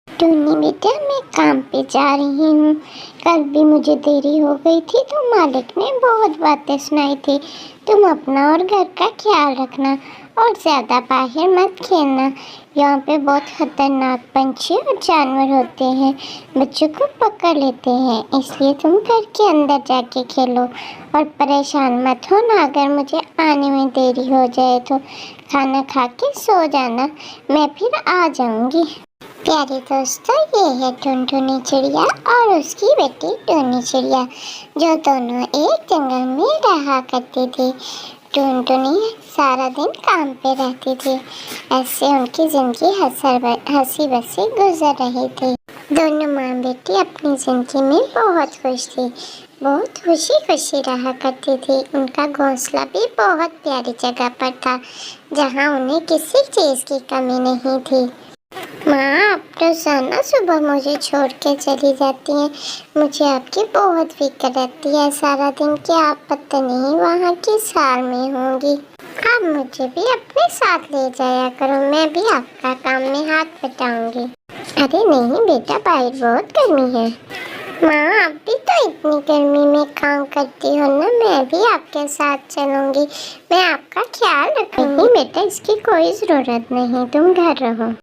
टूनी बेटा, मैं काम पे जा रही हूँ। कल भी मुझे देरी हो गई थी तो मालिक ने बहुत बातें सुनाई थी। तुम अपना और घर का ख्याल रखना और ज़्यादा बाहर मत खेलना। यहाँ पे बहुत खतरनाक पंछी और जानवर होते हैं, बच्चों को पकड़ लेते हैं, इसलिए तुम घर के अंदर जाके खेलो और परेशान मत होना। अगर मुझे आने में देरी हो जाए तो खाना खा के सो जाना, मैं फिर आ जाऊँगी। प्यारे दोस्तों, ये है टुनटुनी चिड़िया और उसकी बेटी टूनी चिड़िया, जो दोनों एक जंगल में रहा करती थी। टुनटुनी सारा दिन काम पे रहती थी। ऐसे उनकी जिंदगी हंसी बसी गुजर रही थी। दोनों माँ बेटी अपनी जिंदगी में बहुत खुश थी, बहुत खुशी खुशी रहा करती थी। उनका घोंसला भी बहुत प्यारी जगह पर था, जहाँ उन्हें किसी चीज़ की कमी नहीं थी। माँ, आप रोज़ाना सुबह मुझे छोड़ के चली जाती हैं। मुझे आपकी बहुत फिक्र रहती है सारा दिन कि आप पता नहीं वहाँ किस हाल में होंगी। आप मुझे भी अपने साथ ले जाया करो, मैं भी आपका काम में हाथ बटाऊंगी। अरे नहीं बेटा, बाहर बहुत गर्मी है। माँ, आप भी तो इतनी गर्मी में काम करती हो ना, मैं भी आपके साथ चलूंगी। मैं आपका ख्याल रखूंगी। बेटा, इसकी कोई ज़रूरत नहीं, तुम घर रहो।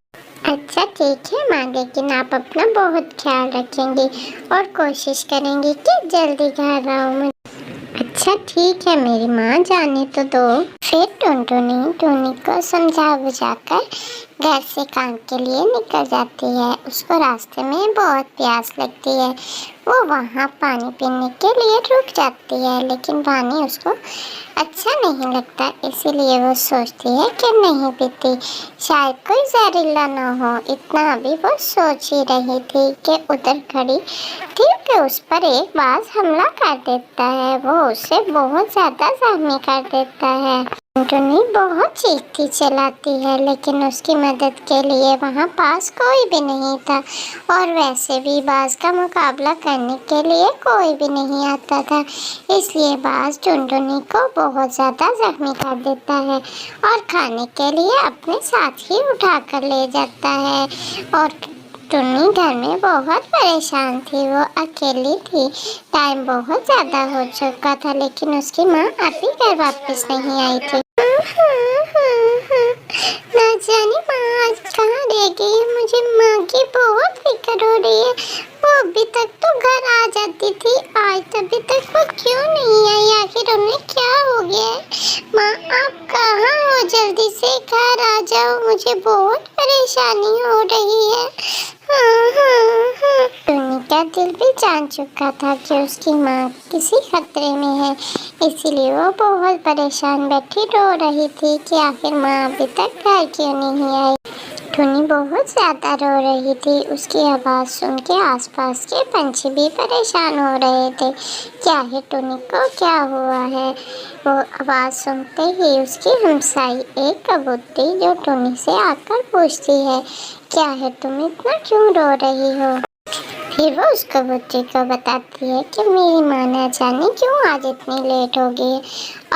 अच्छा ठीक है माँ, लेकिन आप अपना बहुत ख्याल रखेंगे और कोशिश करेंगे कि जल्दी घर आओ। अच्छा ठीक है मेरी माँ, जाने तो दो। फिर टुनटुनी टूनी को समझा बुझाकर घर से काम के लिए निकल जाती है। उसको रास्ते में बहुत प्यास लगती है। वो वहाँ पानी पीने के लिए रुक जाती है, लेकिन पानी उसको अच्छा नहीं लगता, इसीलिए वो सोचती है कि नहीं पीती, शायद कोई जहरीला ना हो। इतना अभी वो सोच ही रही थी कि उधर खड़ी थी कि उस पर एक बाज हमला कर देता है। वो उसे बहुत ज़्यादा जख्मी कर देता है। टुनटुनी बहुत चीखती चलाती है, लेकिन उसकी मदद के लिए वहाँ पास कोई भी नहीं था, और वैसे भी बाज का मुकाबला करने के लिए कोई भी नहीं आता था। इसलिए बाज टुनटुनी को बहुत ज़्यादा जख्मी कर देता है और खाने के लिए अपने साथ ही उठा कर ले जाता है। और टुन्नी घर में बहुत परेशान थी, वो अकेली थी। टाइम बहुत ज़्यादा हो चुका था, लेकिन उसकी माँ अभी घर वापस नहीं आई थी। ना जाने माँ आज कहाँ रह गई है, मुझे माँ की बहुत फिक्र हो रही है। वो अभी तक तो घर आ जाती थी, आज अभी तक वो क्यों नहीं आई? आखिर उन्हें क्या हो गया है? माँ, आप कहाँ हो? जल्दी से घर आ जाओ, मुझे बहुत परेशानी हो रही है। टुन्नी का दिल भी जान चुका था कि उसकी माँ किसी खतरे में है, इसीलिए वो बहुत परेशान बैठी रो रही थी कि आखिर माँ अभी तक घर क्यों नहीं आई। टुन्नी बहुत ज़्यादा रो रही थी। उसकी आवाज़ सुन के आसपास के पंछी भी परेशान हो रहे थे। क्या है टुन्नी को, क्या हुआ है? वो आवाज़ सुनते ही उसकी हमसाई एक कबूतरी जो टुन्नी से आकर पूछती है, क्या है, तुम इतना क्यों रो रही हो? फिर वो उस कबूतरी को बताती है कि मेरी माँ न जाने क्यों आज इतनी लेट हो गई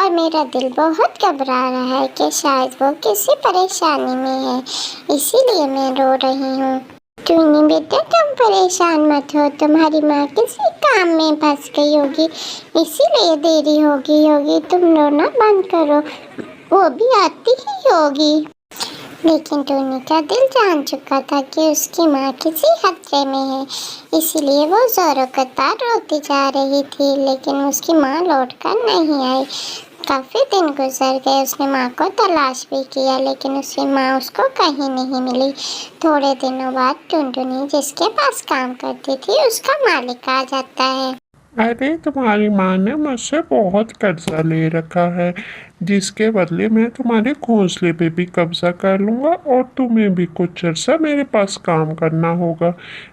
और मेरा दिल बहुत घबरा रहा है कि शायद वो किसी परेशानी में है, इसीलिए मैं रो रही हूँ। टुन्नी बेटा, तुम परेशान मत हो, तुम्हारी माँ किसी काम में फंस गई होगी, इसीलिए देरी होगी। तुम रोना बंद करो, वो भी आती ही होगी। लेकिन टुन्नी का दिल जान चुका था कि उसकी माँ किसी खतरे में है, इसीलिए वो ज़ोरों का तार रोती जा रही थी, लेकिन उसकी माँ लौटकर नहीं आई। काफ़ी दिन गुजर गए, उसने माँ को तलाश भी किया, लेकिन उसकी माँ उसको कहीं नहीं मिली। थोड़े दिनों बाद टुनटुनी जिसके पास काम करती थी, उसका मालिक आ जाता है। अरे तुम्हारी माँ ने मुझसे बहुत कर्जा ले रखा है, जिसके बदले मैं तुम्हारे घोंसले पे भी कब्जा कर लूँगा और तुम्हें भी कुछ अर्सा मेरे पास काम करना होगा,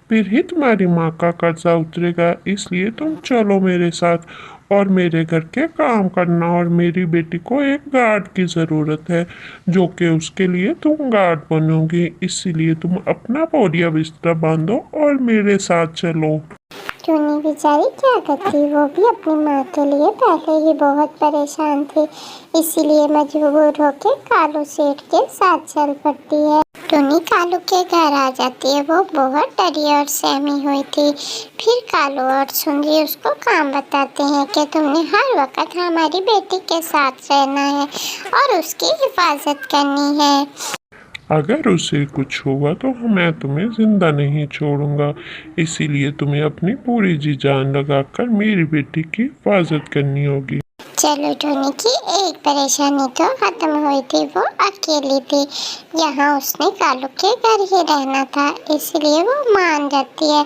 फिर ही तुम्हारी माँ का कर्जा उतरेगा। इसलिए तुम चलो मेरे साथ और मेरे घर के काम करना, और मेरी बेटी को एक गार्ड की ज़रूरत है, जो कि उसके लिए तुम गार्ड बनोगी। इसीलिए तुम अपना बोरिया बिस्तर बांधो और मेरे साथ चलो। टोनी बेचारी क्या करती, वो भी अपनी माँ के लिए पहले ही बहुत परेशान थी, इसीलिए मजबूर होकर कालू सेठ के साथ चल पड़ती है। टोनी कालू के घर आ जाती है। वो बहुत डरी और सहमी हुई थी। फिर कालू और सुंदरी उसको काम बताते हैं कि तुमने हर वक्त हमारी बेटी के साथ रहना है और उसकी हिफाजत करनी है। अगर उसे कुछ हुआ तो मैं तुम्हें जिंदा नहीं छोड़ूंगा, इसीलिए तुम्हें अपनी पूरी जी जान लगाकर मेरी बेटी की हिफाजत करनी होगी। चलो टोनी की एक परेशानी तो खत्म हुई थी, वो अकेली थी। यहाँ उसने कालू के घर ही रहना था, इसलिए वो मान जाती है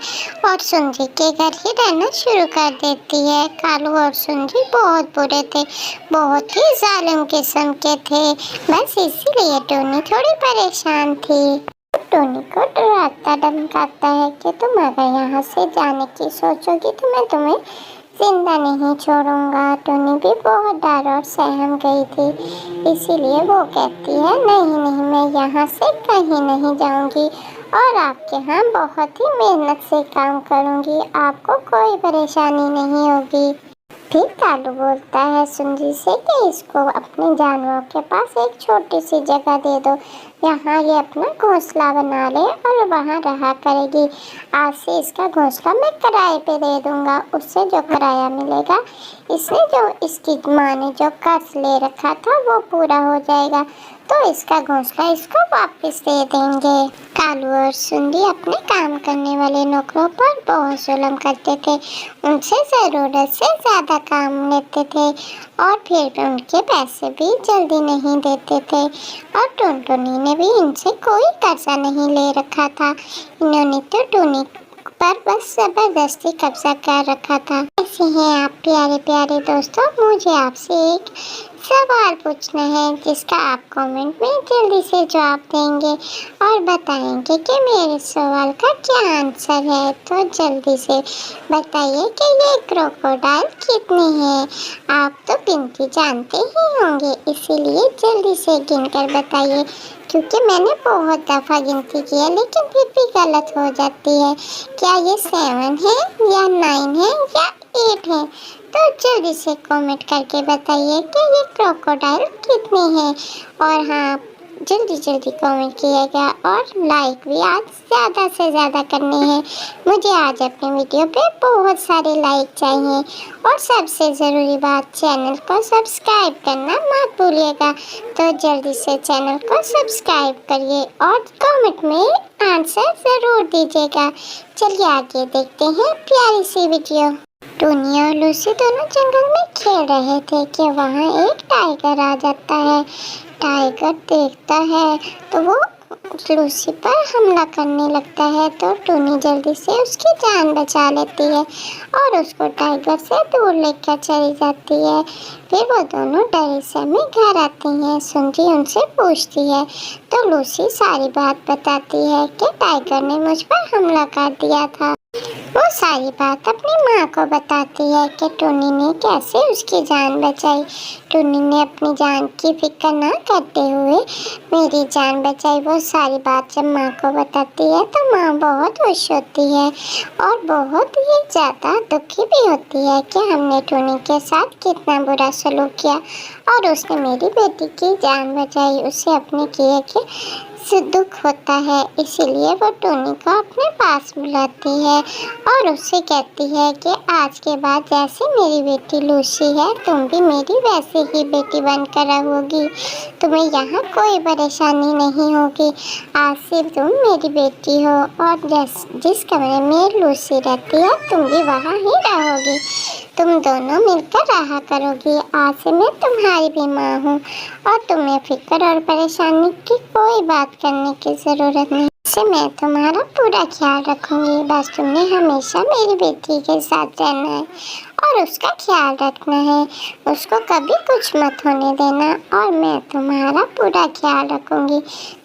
और सुंदरी के घर ही रहना शुरू कर देती है। कालू और सुंदरी बहुत बुरे थे, बहुत ही जालिम किस्म के थे, बस इसीलिए टोनी थोड़ी परेशान थी। टोनी को डराता धमकाता है कि तुम अगर यहाँ से जाने की सोचोगी तो मैं तुम्हें जिंदा नहीं छोड़ूंगा। टोनी भी बहुत डर और सहम गई थी, इसीलिए वो कहती है नहीं नहीं, मैं यहाँ से कहीं नहीं जाऊंगी और आपके यहाँ बहुत ही मेहनत से काम करूंगी, आपको कोई परेशानी नहीं होगी। फिर कालू बोलता है सुंदरी से कि इसको अपने जानवरों के पास एक छोटी सी जगह दे दो, यहाँ ये अपना घोंसला बना ले और वहाँ रहा करेगी। आज से इसका घोंसला मैं किराए पे दे दूँगा, उससे जो किराया मिलेगा इसने जो इसकी माँ ने जो कर्ज ले रखा था वो पूरा हो जाएगा, तो इसका घोंसला इसको वापस दे देंगे। कालू और सुंदरी अपने काम करने वाले नौकरों पर बहुत जुल्म करते थे, उनसे ज़रूरत से ज़्यादा काम लेते थे और फिर भी उनके पैसे भी जल्दी नहीं देते थे। और टुनटुनी ने भी इनसे कोई कर्जा नहीं ले रखा था, इन्होंने तो टोनी पर बस जबरदस्ती कब्जा कर रखा था। ऐसे हैं आप प्यारे प्यारे दोस्तों, मुझे आपसे एक सवाल पूछना है जिसका आप कमेंट में जल्दी से जवाब देंगे और बताएंगे कि मेरे सवाल का क्या आंसर है। तो जल्दी से बताइए कि ये क्रोकोडाइल कितने हैं। आप तो गिनती जानते ही होंगे, इसीलिए जल्दी से गिनकर बताइए, क्योंकि मैंने बहुत दफ़ा गिनती की है लेकिन फिर भी गलत हो जाती है। क्या ये 7 है या 9 है या 8 है? तो जल्दी से कमेंट करके बताइए कि ये क्रोकोडाइल कितने हैं। और हाँ, जल्दी जल्दी कमेंट किएगा और लाइक भी आज ज़्यादा से ज़्यादा करने हैं। मुझे आज अपने वीडियो पे बहुत सारे लाइक चाहिए और सबसे ज़रूरी बात, चैनल को सब्सक्राइब करना मत भूलिएगा। तो जल्दी से चैनल को सब्सक्राइब करिए और कमेंट में आंसर ज़रूर दीजिएगा। चलिए आगे देखते हैं प्यारी सी वीडियो। टोनी और लूसी दोनों जंगल में खेल रहे थे कि वहाँ एक टाइगर आ जाता है। टाइगर देखता है तो वो लूसी पर हमला करने लगता है, तो टोनी जल्दी से उसकी जान बचा लेती है और उसको टाइगर से दूर लेकर चली जाती है। फिर वो दोनों डरे सहमे घर आती हैं। सुंदरी उनसे पूछती है तो लूसी सारी बात बताती है कि टाइगर ने मुझ पर हमला कर दिया था। वो सारी बात अपनी माँ को बताती है कि टोनी ने कैसे उसकी जान बचाई। टोनी ने अपनी जान की फिक्र ना करते हुए मेरी जान बचाई। वो सारी बात जब माँ को बताती है तो माँ बहुत खुश होती है और बहुत ही ज़्यादा दुखी भी होती है कि हमने टोनी के साथ कितना बुरा सलूक किया और उसने मेरी बेटी की जान बचाई। उसे अपने किए के से दुख होता है, इसीलिए वो टोनी को अपने पास बुलाती है और उससे कहती है कि आज के बाद जैसे मेरी बेटी लूसी है, तुम भी मेरी वैसे ही बेटी बनकर रहोगी। तुम्हें यहाँ कोई परेशानी नहीं होगी। आज से तुम मेरी बेटी हो और जिस कमरे में लूसी रहती है तुम भी वहाँ ही रहोगी। तुम दोनों मिलकर रहा करोगी। आज से मैं तुम्हारी भी माँ हूँ और तुम्हें फिक्र और परेशानी की कोई बात करने की ज़रूरत नहीं। से मैं तुम्हारा पूरा ख्याल रखूँगी। बस तुमने हमेशा मेरी बेटी के साथ रहना है और उसका ख्याल रखना है, उसको कभी कुछ मत होने देना और मैं तुम्हारा पूरा ख्याल रखूँगी।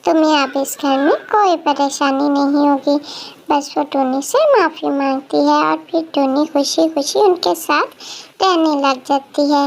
तुम्हें अब इस घर में कोई परेशानी नहीं होगी। बस वो टोनी से माफ़ी मांगती है और फिर टोनी खुशी खुशी उनके साथ रहने लग जाती है।